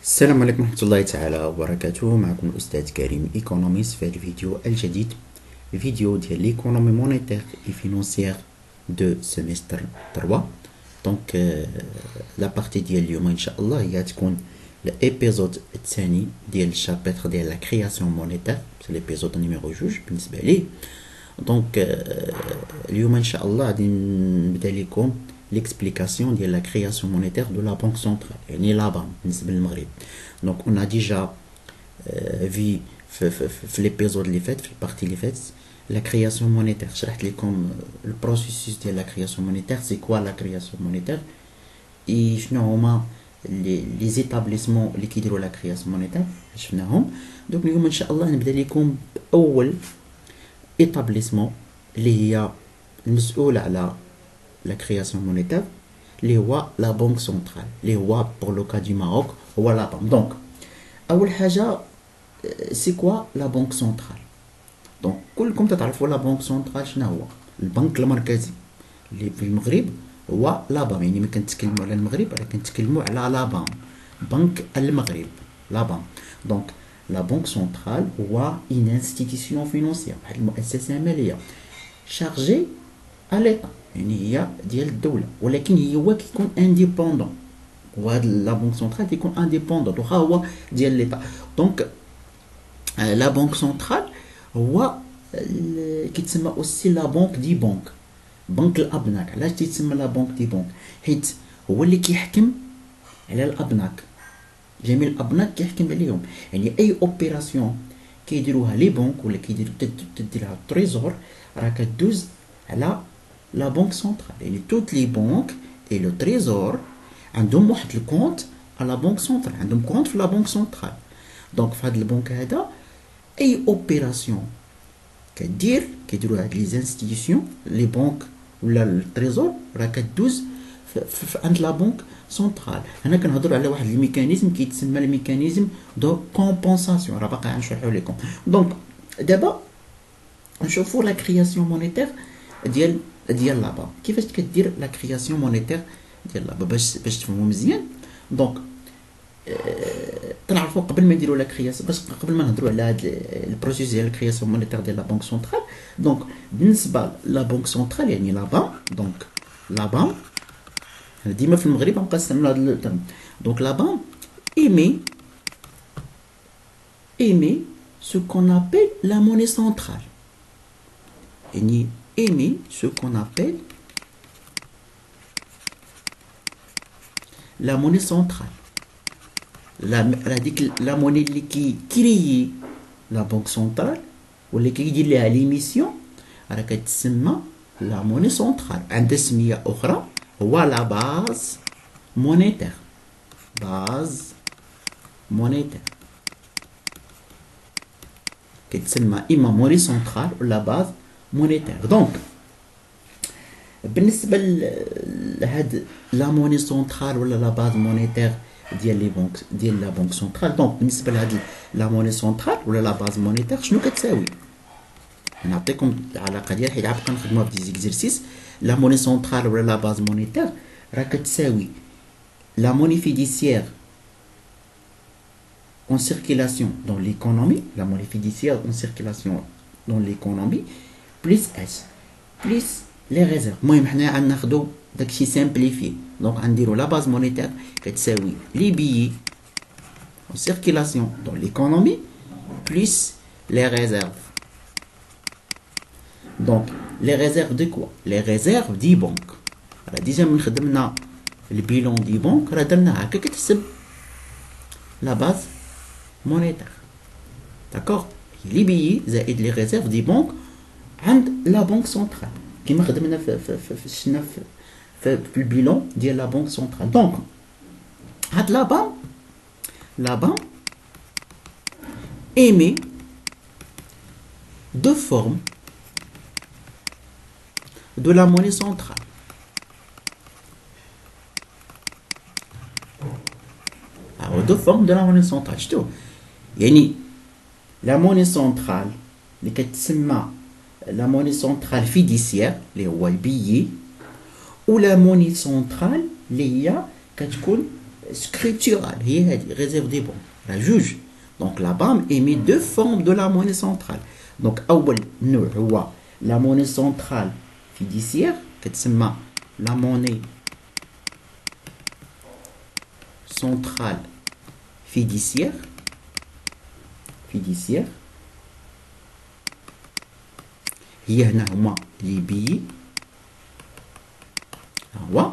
السلام عليكم ورحمة الله تعالى وبركاته. معكم الأستاذ كريم إيكونوميست في هذا الفيديو الجديد، فيديو ديال ليكونومي مونيتير اي فينونسيير دو سيمستر 3. دونك لا بارتي ديال اليوم ان شاء الله هي تكون الابيزود الثاني ديال الشابتر ديال لا كرياسيون مونيتير، سي لابيزود نيميرو 2 بالنسبة ليه. دونك اليوم ان شاء الله غادي نبدا لكم l'explication de la création monétaire de la Banque centrale, يعني la BAM بالنسبة للمغرب. Donc on a déjà vu في l'épisode اللي فات، في البارتي اللي فات، la création monétaire. شرحت لكم le processus ديال la création monétaire. c'est quoi la création monétaire et شنو هما les établissements اللي كيديروا la création monétaire شفناهم. donc اليوم ان شاء الله نبدا لكم باول établissement اللي هي المسؤول على la création monétaire, les rois, la banque centrale. Les rois, pour le cas du Maroc, ou la banque. Donc, أول حاجة, c'est quoi la banque centrale? Donc, كلكم تعرفوا la banque centrale شنو هو؟ البنك المركزي اللي في المغرب هو لا بام. يعني ما كنتكلموا على المغرب ولكن كنتكلموا على لا بام، بنك المغرب، لا بام. donc la banque centrale هو une institution financière، واحد المؤسسة مالية chargée à l'état، يعني هي ديال الدولة، ولكن هو كيكون انديبوندون. وهاد لا بنك سنترال كيكون انديبوندون، واخا هو ديال ليطا. دونك لا بنك سنترال هو كيتسمى اوسي لا بنك دي بنك، بنك الابناك. علاش تيتسمى لا بنك دي بنك؟ حيت هو اللي كيحكم على الابناك، جميع الابناك كيحكم عليهم. يعني اي اوبيراسيون كيديروها لي بنك ولا تديرها التريزور راه كدوز على la banque centrale. Et toutes les banques et le trésor عندهم واحد الكونت à la banque centrale، عندهم كونت في la banque centrale. donc في هاد البنك هذا اي اوبيراسيون كيديروا هاد لي انستيتيسيون لي بنك ولا التريزور راه كدوز عند لا بنك سنترال. هنا كنهضروا على واحد الميكانيزم كيتسمى الميكانيزم دو كومبونساسيون، راه باقي غنشرحو لكم. دونك دابا نشوفوا لا كرياسيون مونيتير ديال لا بام. كيفاش كدير لا كرياسيون مونيتير ديال لا بام باش تفهموا مزيان. دونك تنعرفوا قبل ما نديروا لا كرياسيون، باش قبل ما نهضروا على هذا البروسيس ديال الكرياسيون مونيتير ديال لا بنك سنترال. دونك بالنسبه لا بنك سنترال يعني لا بام، دونك لا بام ديما في المغرب غنبقى نستعملوا هذا الترم. دونك لا بام émet ce qu'on appelle la monnaie centrale. يعني émet ce qu'on appelle la monnaie centrale. la monnaie اللي كيكريي لا بنك سنترال واللي كيدير لها ليميسيون راه كتسمى لا موني سنترال. عندها سميه اخرى هو لا باز مونيتير، باز مونيتير كتسمى اما موني سنترال ولا باز مونيتير. دونك بالنسبه لهاد لا موني سنترال ولا لا باز مونيتير ديال لي بنك ديال لا بنك سنترال، دونك بالنسبه لهاد لا موني سنترال ولا لا باز مونيتير شنو كتساوي؟ نعطيكم العلاقه ديال حيت عاد كنخدموها في دي زيكزيرسيس. لا موني سنترال ولا لا باز مونيتير راه كتساوي لا موني فيديسيير en circulation dans l'économie, la monnaie fiduciaire en circulation dans l'économie, plus S, plus les réserves. المهم حنا غناخدو داكشي سامبليفي. دونك غنديرو لا باز مونيتير كتساوي لي بيي en circulation dans l'économie plus les réserves. donc les réserves de quoi? les réserves دي بنك. راه ديجا من خدمنا البيلون دي بنك راه درنا هكا كتحسب لا باز مونيتير. داكوغ؟ لي بيي زائد لي ريزيرف دي بنك عند لا بنك سنترال كيما خدمنا في البيلون ديال لا بنك سنترال. دونك هاد لا بام émet deux formes de la monnaie centrale. alors deux formes de la monnaie centrale. شتو يعني لا موني سنترال اللي كتسمى لا موني سنترال فيديسيير اللي هو البيي، ولا موني سنترال اللي هي كتكون scripturale, هي هذه réserve des banques. La juge. Donc la BAM émet deux formes de la monnaie centrale. Donc أول نوع هو la monnaie centrale fiduciaire كتسمى la monnaie centrale fiduciaire هي هنا هما لي بي هو.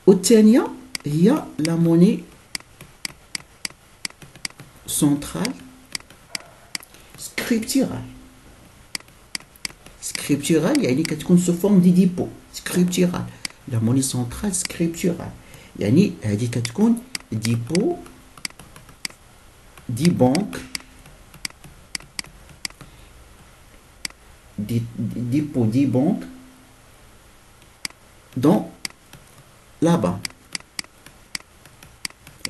والثانية هي la monnaie centrale scripturale. Scripturale يعني كتكون sous forme de dépôt. Scripturale. La monnaie centrale scripturale يعني هذه كتكون dépôt des banques dépôt des banques dans la banque.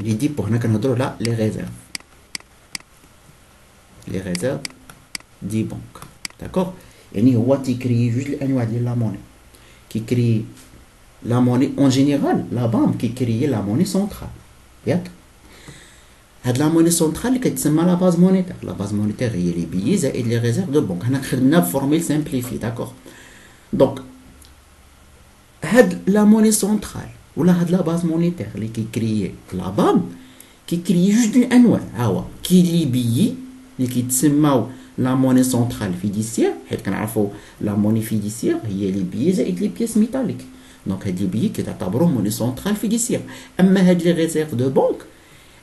Les dépôts هنا كنهضروا على les réserves. Les réserves des banques. D'accord. يعني هو تيكري جوج الانواع ديال لا موني. كيكري لا موني اون جينيرال لا بام كيكري لا موني سونترال ياك. هاد لا موني سونترال اللي كتسمى لا باز مونيتير. لا باز مونيتير هي لي بيي زائد لي ريزيرف دو بنك. هنا خدمنا بفورميل سامبليفي. داكوغ. دونك هاد لا موني سونترال ولا هاد لا باز مونيتير اللي كيكري لا بام كيكري جوج الانواع. ها هو كاين لي بيي اللي كيتسماو لا موني سونترال فيديسيير حيت كنعرفوا لا موني فيديسيير هي لي بيي زائد لي بياس ميتاليك. دونك هاد لي بيي كيتعتبروا موني سونترال فيديسيير. اما هاد لي ريزيرف دو بنك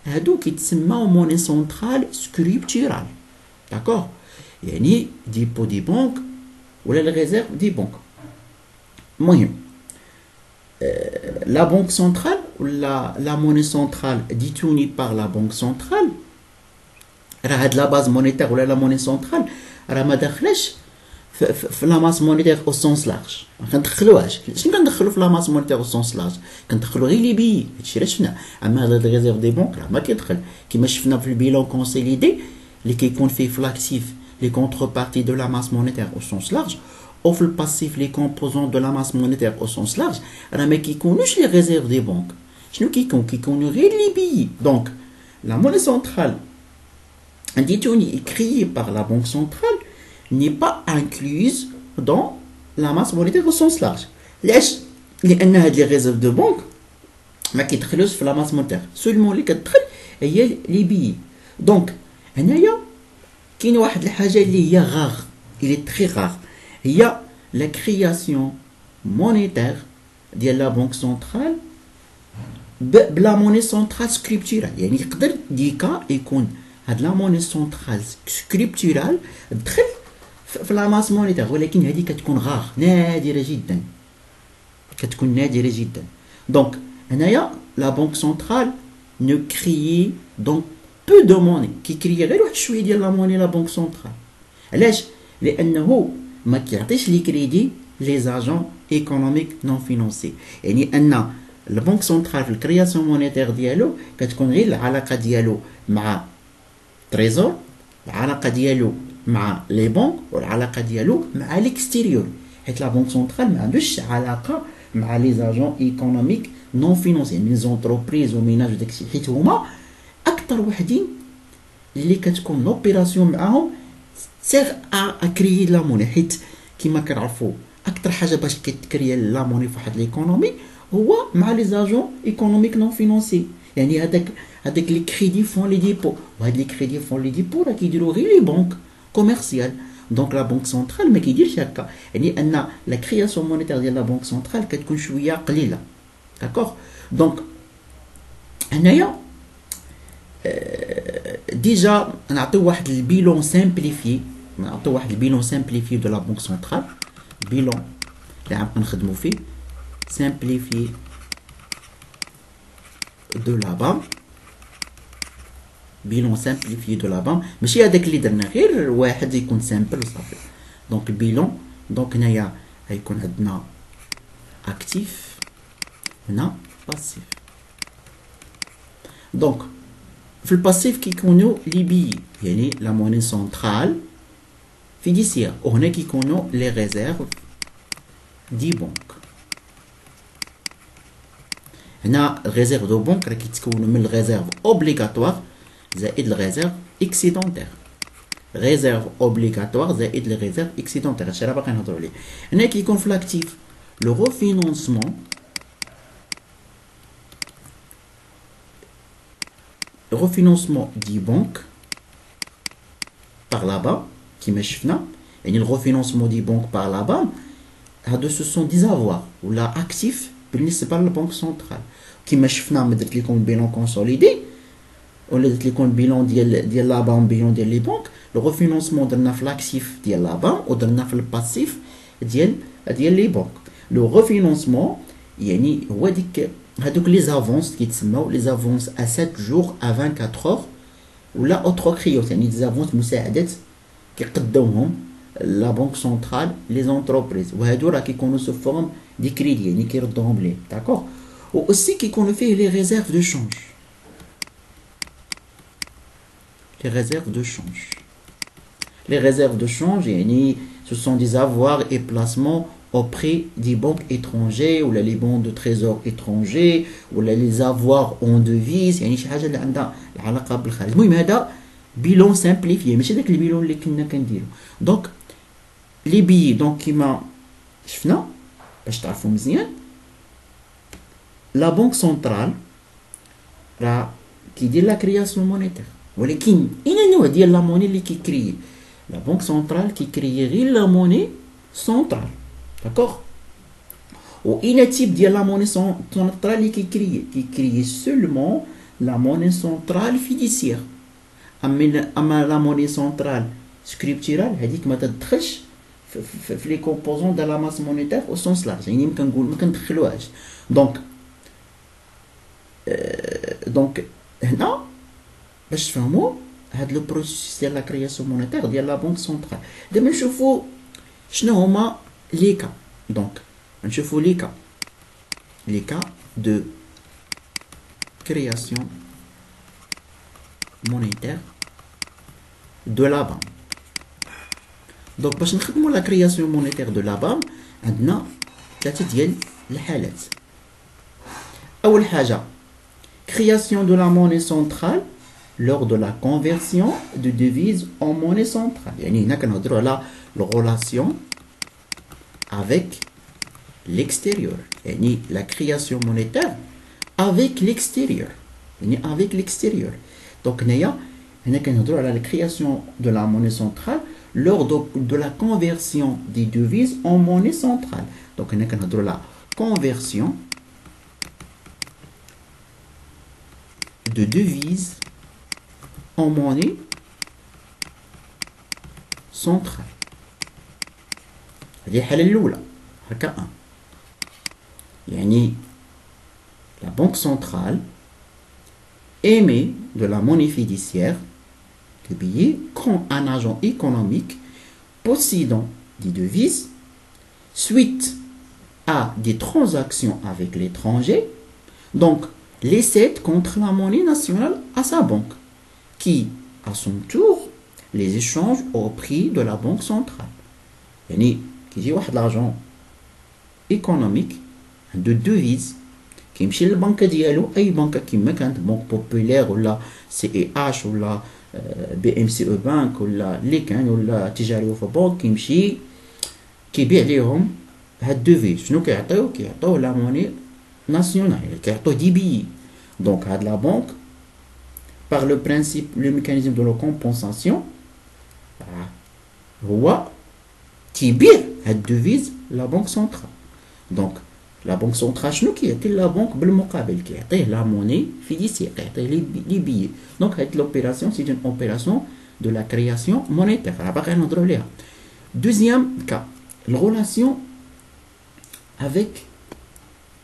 هادو كيتسماو موني سونترال سكريبتورال. داكوغ. يعني ديبو دي بنك ولا لي ريزيرف دي بنك. المهم la banque centrale ou la monnaie centrale détenue par la banque centrale راه هاد لا باز مونيتير ولا لا موني سونترال راه ما داخلاش في لا ماس مونيتير او سونس لارج. ما كندخلوهاش. شنو كندخلو في لا ماس مونيتير او سونس لارج؟ كندخلو غير لي بي. هادشي اللي شفنا. اما هاد ريزيرف دي بنك راه ما كيدخل كيما شفنا في البيلون كونسوليدي اللي كيكون فيه في لاكتيف لي كونتربارتي دو لا ماس مونيتير او سونس لارج او في الباسيف لي كومبوزون دو لا ماس مونيتير او سونس لارج راه ما كيكونوش لي ريزيرف دي بنك. شنو كيكونوا غير لي بي. دونك لا موني سونترال détenue et créée par la Banque centrale n'est pas incluse dans la masse monétaire au sens large. ليش؟ لأن هاد لي ريزيرف دو بنك ما كيدخلوش في لا ماس مونيتير. سولمون اللي كتدخل هي لي بي. دونك هنايا كاين واحد الحاجة اللي هي غاغ اللي تري غاغ هي لا كرياسيون مونيتير ديال لا بنك سونترال بلا موني سونترال سكريبتورال. يعني يقدر ديكا يكون هاد لا موني سونترال سكريبتورال تدخل في لا ماس مونيتير ولكن هذه كتكون غار نادره جدا. كتكون نادره جدا. دونك هنايا لا بنك سونترال نو كريي دونك بو دو موني كيكري غير واحد شويه ديال لا موني لا بنك سونترال. علاش؟ لانه ما كيعطيش لي كريدي لي زاجون ايكونوميك نون فينونسي. يعني ان البنك سونترال في الكرياسيون مونيتير ديالو كتكون غير العلاقه ديالو مع تريزور، العلاقه ديالو مع لي بنك والعلاقه ديالو مع ليكستيريور. حيت لا بنك سونترال ما عندوش علاقه مع لي زاجون ايكونوميك نون فينونسي من زونتربريز وميناج وداكشي حيت هما اكثر وحدين اللي كتكون لوبيراسيون معاهم سيغ ا كريي لا موني. حيت كما كنعرفوا اكثر حاجه باش كتكريا لا موني في واحد ليكونومي هو مع لي زاجون ايكونوميك نون فينونسي. يعني هذاك لي كريدي فون لي ديبو وهاد لي كريدي فون لي ديبو راه كيديروا غير لي بنك كوميرسيال. دونك لا بنك سونترال ما كيديرش هكا. يعني ان لا كرياسيون مونيتير ديال لا بنك سونترال كتكون شويه قليله. داكوغ. دونك هنايا ديجا نعطيو واحد البيلون سامبليفي. نعطيو واحد البيلون سامبليفي دو لا بنك سونترال. بيلون اللي عم نخدمو فيه سامبليفي de la BAM. bilan simplifié de la BAM ماشي هذاك اللي درنا غير واحد يكون سامبل وصافي. دونك بيلون دونك هنايا غيكون عندنا اكتيف هنا باسيف. دونك في الباسيف كيكونوا لي بي يعني لا موني سونترال فيديسيير وهنا كيكونوا لي ريزيرف دي بنك. هنا الريزيرف دو بنك راه كيتكون من الريزيرف اوبليغاتوار زائد الريزيرف اكسيدونتير. ريزيرف اوبليغاتوار زائد الريزيرف اكسيدونتير، هادشي راه باقي نهضروا عليه. هنا كيكون في لاكتيف لو ريفينونسمون، refinancement des banques par là-bas كيما شفنا، يعني le refinancement des banques par là-bas هادو ce sont des avoirs ولا actifs بالنسبه للبنك سنترال. كيما شفنا ما درت لكم البيلون كونسوليدي ولا درت لكم البيلون ديال لا بان بيلون ديال لي بنك. لو ريفينونسمون درنا في لاكتيف ديال لا بان ودرنا في الباسيف ديال لي بنك. لو ريفينونسمون يعني هو ديك هادوك لي زافونس كيتسماو لي زافونس ا 7 جور ا 24 اور ولا اوتروكريوت، يعني دي زافونس مساعدات كيقدمهم لا بنك سنترال لي زونتربريز، وهادو راه كيكونوا سو فورم دي كريدي يعني كيردوهم ليه. داكوغ. و اوسي كيكونوا فيه لي ريزيرف دو شونج، لي ريزيرف دو شونج. Les réserves de change, ce sont des avoirs et placements auprès des banques étrangères ou les bons de trésor étrangers ou les avoirs en devise، يعني شي حاجه اللي عندها العلاقه بالخارج. المهم هذا بيلون سامبليفيي ماشي داك البيلون اللي كنا كنديرو. دونك لي بي دونك كيما شفنا باش تعرفوا مزيان لا بنك سنترال راه كيدير لا كرياسيون مونيتير، ولكن اين النوع ديال لا موني اللي كيكريي؟ La banque centrale qui crée la monnaie centrale. D'accord? Ou il y a un type de la monnaie centrale qui crée seulement la monnaie centrale fiduciaire. Ama la monnaie centrale scripturale, elle dit que ما تدخلش في les composants de la masse monétaire au sens large. يعني يمكن نقول ما كندخلوهاش. Donc هنا باش تفهموا هاد لو بروسيس ديال لا كرياسيون مونيتير ديال لا بنك سنترال. دابا نشوفوا شنو هما لي كا. دونك نشوفوا لي كا دو كرياسيون مونيتير دو لا بام. دونك باش نخدموا لا كرياسيون مونيتير دو لا بام عندنا ثلاثه ديال الحالات. اول حاجه création de la monnaie centrale lors de la conversion de devises en monnaie centrale. يعني هنا كنهضروا على la relation avec l'extérieur، يعني la création monétaire avec l'extérieur، يعني avec l'extérieur. Donc هنا كنهضروا على la création de la monnaie centrale lors de la conversion des devises en monnaie centrale. Donc هنا كنهضروا على conversion de devises en monnaie centrale. هذه الحالة الأولى هكا 1. يعني la banque centrale émet de la monnaie fiduciaire, des billets, quand un agent économique possédant des devises suite à des transactions avec l'étranger, donc les cède contre la monnaie nationale à sa banque, qui, à son tour, les échange au prix de la banque centrale. يعني كيجي واحد l'argent économique de devise كيمشي للبنكة ديالو، أي بنكة كيما كانت بنك بوبولير ولا CEH ولا BMCE بنك ولا اللي كان ولا تجاري وفا بنك، كيمشي كيبيع ليهم هاد devise. شنو كيعطيو؟ كيعطيوه لا موني nationale، كيعطيوه دي بيي. دونك هاد لا بنك par le principe, le mécanisme de la compensation, هو كيبيع هاد devise la banque centrale. Donc la banque centrale شنو كيعطي لا بنك بالمقابل؟ كيعطيه لا موني فيديسيير، كيعطيه لي بيي. دونك هاد l'opération c'est une opération de la création monétaire. راه باقي نهضروا عليها. Deuxième cas, la relation avec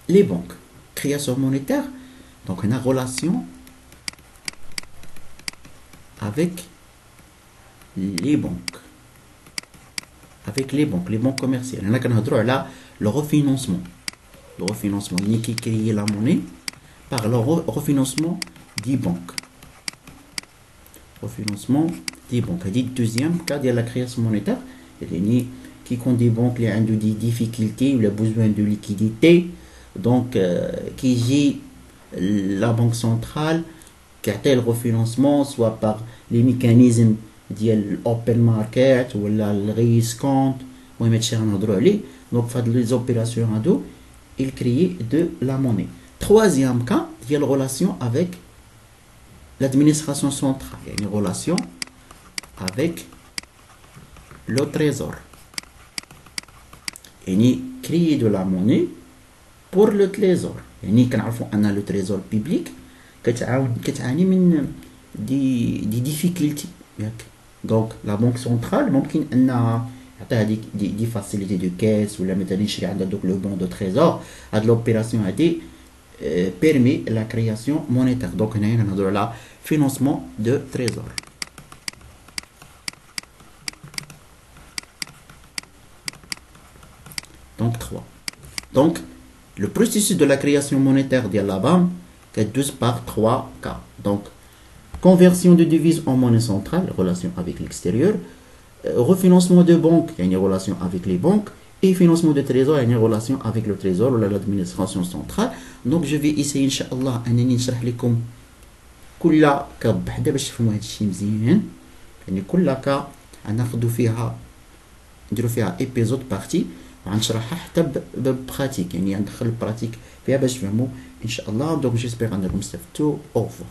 les banques. Création monétaire. Donc on a relation avec les banques. Avec les banques commerciales. On a كنهضروا على le refinancement. Le refinancement يعني qui crée la monnaie par le refinancement des banques. Refinancement des banques. هذه deuxième cas de la création monétaire. يعني qui compte des banques اللي عنده des difficultés ou le besoin de liquidité. Donc qui يجي la banque centrale كيعطي le refinancement soit par les mécanismes ديال open market ولا الريس كونت المهم هادشي غنهضروا عليه. دونك فهاد لي زوبيراسيون هادو il crée de la monnaie. Troisième cas, il y a la relation avec l'administration centrale, il y a une relation avec le trésor. يعني créer de la monnaie pour le trésor. يعني كنعرفوا ان لو تريزور بيبليك كتعاني من دي ديفيكولتي ياك. دونك لا بنك سنترال ممكن انها يعطيها دي فاسيليتي دو كيس ولا مثلا يشري عندها دوك لو بون دو تريزور. هاد لوبيراسيون هادي بيرمي لا كرياسيون مونيتير. دونك هنايا كنهضروا على فينونسمون دو تريزور. Donc 3. Donc le processus de la création monétaire de la BAM est 12 par 3 cas. Donc conversion de devises en monnaie centrale, relation avec l'extérieur, refinancement de banques, il y a une relation avec les banques, et financement de trésor, il y a une relation avec le trésor ou l'administration centrale. Donc je vais essayer Inch'Allah أنني نشرح لكم كل كا بحدا باش تفهموا هذا الشيء مزيان. يعني كل كا غناخذوا فيها نديروا فيها ايبيزود بارتي وغنشرحها حتى ببراتيك، يعني غندخل البراتيك فيها باش تفهموا ان شاء الله. دونك جيسبيغ انكم استفدتوا. اوفر.